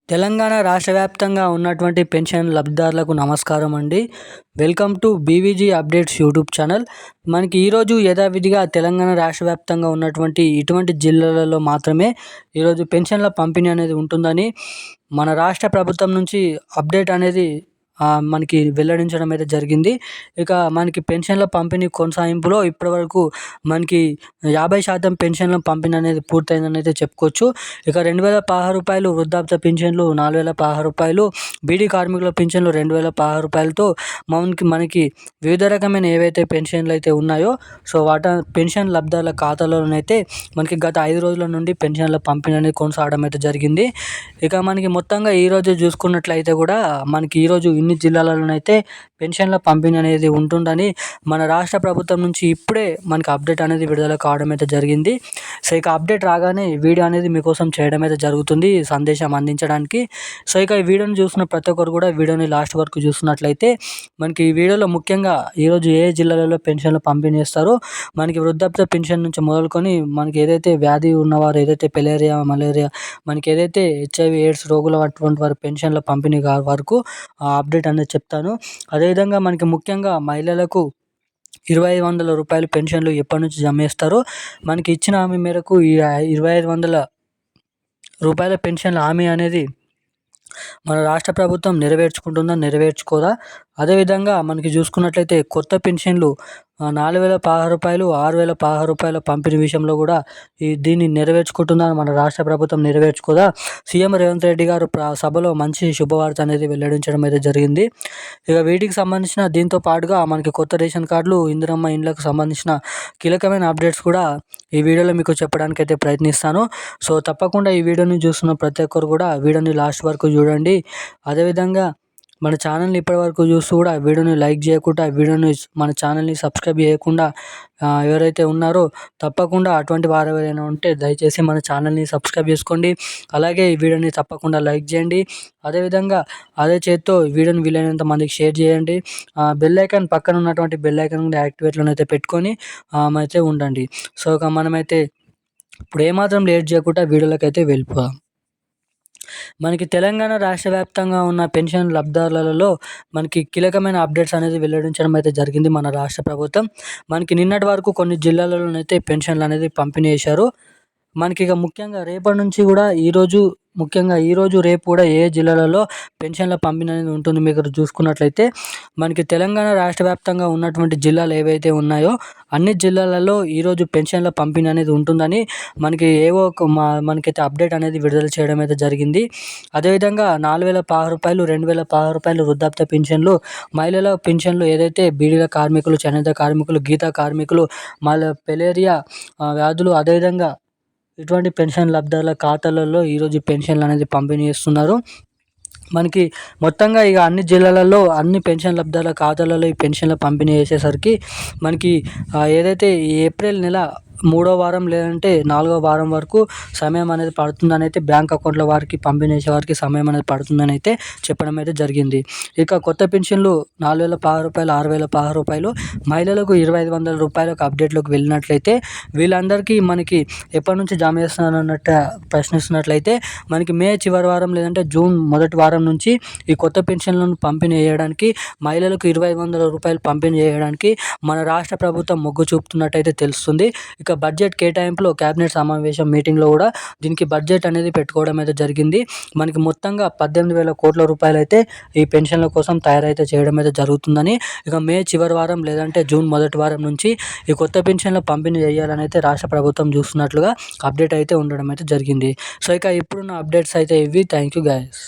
తెలంగాణ రాష్ట్ర వ్యాప్తంగా ఉన్నటువంటి పెన్షన్ లబ్ధిదారులకు నమస్కారం అండి. Welcome to BVG updates YouTube channel. మనకి ఈరోజు యథావిధిగా తెలంగాణ రాష్ట్ర వ్యాప్తంగా ఉన్నటువంటి ఇటువంటి జిల్లాలలో మాత్రమే ఈరోజు పెన్షన్ల పంపిణీ అనేది ఉంటుందని మన రాష్ట్ర ప్రభుత్వం నుంచి అప్డేట్ అనేది మనకి వెల్లడించడం అయితే జరిగింది. ఇక మనకి పెన్షన్ల పంపిణీ కొనసాగింపులో ఇప్పటివరకు మనకి 50% పెన్షన్ల పంపిణీ అనేది పూర్తయిందని అయితే చెప్పుకోవచ్చు. ఇక రూ. 2,016 వృద్ధాప్య పింఛన్లు, రూ. 4,016 బీడీ కార్మికుల పింఛన్లు రూ. 2,016తో మనకి వివిధ రకమైన ఏవైతే పెన్షన్లు అయితే ఉన్నాయో పెన్షన్ లబ్ధిదారుల ఖాతాలోనైతే మనకి గత 5 రోజుల నుండి పెన్షన్ల పంపిణీ అనేది కొనసాగడం అయితే జరిగింది. ఇక మనకి మొత్తంగా ఈరోజు చూసుకున్నట్లయితే కూడా మనకి ఈరోజు ఇన్ని జిల్లాలలోనైతే పెన్షన్ల పంపిణీ అనేది ఉంటుందని మన రాష్ట్ర ప్రభుత్వం నుంచి ఇప్పుడే మనకి అప్డేట్ అనేది విడుదల కావడం అయితే జరిగింది. సో ఇక అప్డేట్ రాగానే వీడియో అనేది మీకోసం చేయడం అయితే జరుగుతుంది, సందేశం అందించడానికి. సో ఇక ఈ వీడియోని చూసిన ప్రతి ఒక్కరు కూడా వీడియోని లాస్ట్ వరకు చూస్తున్నట్లయితే మనకి ఈ వీడియోలో ముఖ్యంగా ఈరోజు ఏ జిల్లాలలో పెన్షన్లు పంపిణీ చేస్తారో మనకి వృద్ధాప్య పెన్షన్ నుంచి మొదలుకొని మనకి ఏదైతే వ్యాధి ఉన్నవారు, ఏదైతే పెలేరియా, మలేరియా, మనకి ఏదైతే HIV AIDS రోగులు అటువంటి వారి పెన్షన్ల పంపిణీ వరకు అప్డేట్ అనేది చెప్తాను. అదేవిధంగా మనకి ముఖ్యంగా మహిళలకు రూ. 2,500 పెన్షన్లు ఎప్పటి నుంచి జమ చేస్తారో మనకి ఇచ్చిన హామీ మేరకు ఈ రూ. 2,500 పెన్షన్ల హామీ అనేది మన రాష్ట్ర ప్రభుత్వం నెరవేర్చుకుంటుందా, నెరవేర్చుకోదా? అదేవిధంగా మనకి చూసుకున్నట్లయితే కొత్త పెన్షన్లు రూ. 4,016, రూ. 6,016 పంపిణీ విషయంలో కూడా దీన్ని నెరవేర్చుకుంటుందా, మన రాష్ట్ర ప్రభుత్వం నెరవేర్చుకోదా? సీఎం రేవంత్ రెడ్డి గారు సభలో మంచి శుభవార్త అనేది వెల్లడించడం అయితే జరిగింది. ఇక వీటికి సంబంధించిన దీంతో పాటుగా మనకి కొత్త రేషన్ కార్డులు, ఇందిరమ్మ ఇండ్లకు సంబంధించిన కీలకమైన అప్డేట్స్ కూడా ఈ వీడియోలో మీకు చెప్పడానికి అయితే ప్రయత్నిస్తాను. సో తప్పకుండా ఈ వీడియోని చూస్తున్న ప్రతి ఒక్కరు కూడా వీడియోని లాస్ట్ వరకు చూడండి. అదేవిధంగా మన ఛానల్ని ఇప్పటివరకు చూస్తూ కూడా వీడియోని లైక్ చేయకుండా, మన ఛానల్ని సబ్స్క్రైబ్ చేయకుండా ఎవరైతే ఉన్నారో తప్పకుండా అటువంటి వారు ఎవరైనా ఉంటే దయచేసి మన ఛానల్ని సబ్స్క్రైబ్ చేసుకోండి. అలాగే ఈ వీడియోని తప్పకుండా లైక్ చేయండి. అదేవిధంగా అదే చేత్తో ఈ వీడియోని వీలైనంత మందికి షేర్ చేయండి. బెల్ ఐకాన్ పక్కన ఉన్నటువంటి బెల్ ఐకాన్ కూడా యాక్టివేట్లోనైతే పెట్టుకొని అయితే ఉండండి. సో ఇక మనమైతే ఇప్పుడు ఏమాత్రం లేట్ చేయకుండా వీడియోలోకి అయితే వెళ్ళిపోదాం. మనకి తెలంగాణ రాష్ట్ర వ్యాప్తంగా ఉన్న పెన్షన్ లబ్ధిదారులలో మనకి కీలకమైన అప్డేట్స్ అనేది వెల్లడించడం అయితే జరిగింది మన రాష్ట్ర ప్రభుత్వం. మనకి నిన్నటి వరకు కొన్ని జిల్లాలలోనైతే పెన్షన్లు అనేది పంపిణీ చేశారు. మనకి ఇక ముఖ్యంగా రేపటి నుంచి కూడా ఈరోజు రేపు కూడా ఏ జిల్లాలలో పెన్షన్ల పంపిణీ అనేది ఉంటుంది మీకు చూసుకున్నట్లయితే మనకి తెలంగాణ రాష్ట్ర వ్యాప్తంగా ఉన్నటువంటి జిల్లాలు ఏవైతే ఉన్నాయో అన్ని జిల్లాలలో ఈరోజు పెన్షన్ల పంపిణీ అనేది ఉంటుందని మనకి మనకైతే అప్డేట్ అనేది విడుదల చేయడం అయితే జరిగింది. అదేవిధంగా రూ. 4,016, రూ. 2,016 వృద్ధాప్య పెన్షన్లు, మహిళల పెన్షన్లు, ఏదైతే బీడీల కార్మికులు, చేనేత కార్మికులు, గీత కార్మికులు, మళ్ళీ పెలేరియా వ్యాధులు, అదేవిధంగా ఇటువంటి పెన్షన్ లబ్ధిదారుల ఖాతాలలో ఈరోజు పెన్షన్లు అనేది పంపిణీ చేస్తున్నారు. మనకి మొత్తంగా ఇక అన్ని జిల్లాలలో అన్ని పెన్షన్ లబ్ధిదారుల ఖాతాలలో ఈ పెన్షన్ల పంపిణీ చేసేసరికి మనకి ఏదైతే ఏప్రిల్ నెల 3వ వారం లేదంటే 4వ వారం వరకు సమయం అనేది పడుతుందని అయితే బ్యాంక్ అకౌంట్ల వారికి పంపిణీ చేసే వారికి సమయం అనేది పడుతుందని అయితే చెప్పడం అయితే జరిగింది. ఇక కొత్త పెన్షన్లు రూ. 4,016, రూ. 6,016, మహిళలకు రూ. 2,500 అప్డేట్లోకి వెళ్ళినట్లయితే వీళ్ళందరికీ మనకి ఎప్పటి నుంచి జమ చేస్తున్నారు అన్నట్టు ప్రశ్నిస్తున్నట్లయితే మనకి మే చివరి వారం లేదంటే జూన్ మొదటి వారం నుంచి ఈ కొత్త పెన్షన్లను పంపిణీ చేయడానికి, మహిళలకు రూ. 2,500 పంపిణీ చేయడానికి మన రాష్ట్ర ప్రభుత్వం మొగ్గు చూపుతున్నట్టయితే తెలుస్తుంది. ఇక బడ్జెట్ కేటాయింపులో కేబినెట్ సమావేశం మీటింగ్లో కూడా దీనికి బడ్జెట్ అనేది పెట్టుకోవడం అయితే జరిగింది. మనకి మొత్తంగా 18,000 కోట్ల రూపాయలు అయితే ఈ పెన్షన్ల కోసం తయారైతే చేయడం అయితే జరుగుతుందని, ఇక మే చివరి వారం లేదంటే జూన్ మొదటి వారం నుంచి ఈ కొత్త పెన్షన్ల పంపిణీ చేయాలని అయితే రాష్ట్ర ప్రభుత్వం చూస్తున్నట్లుగా అప్డేట్ అయితే ఉండడం అయితే జరిగింది. సో ఇక ఇప్పుడున్న అప్డేట్స్ అయితే ఇవి. Thank you guys.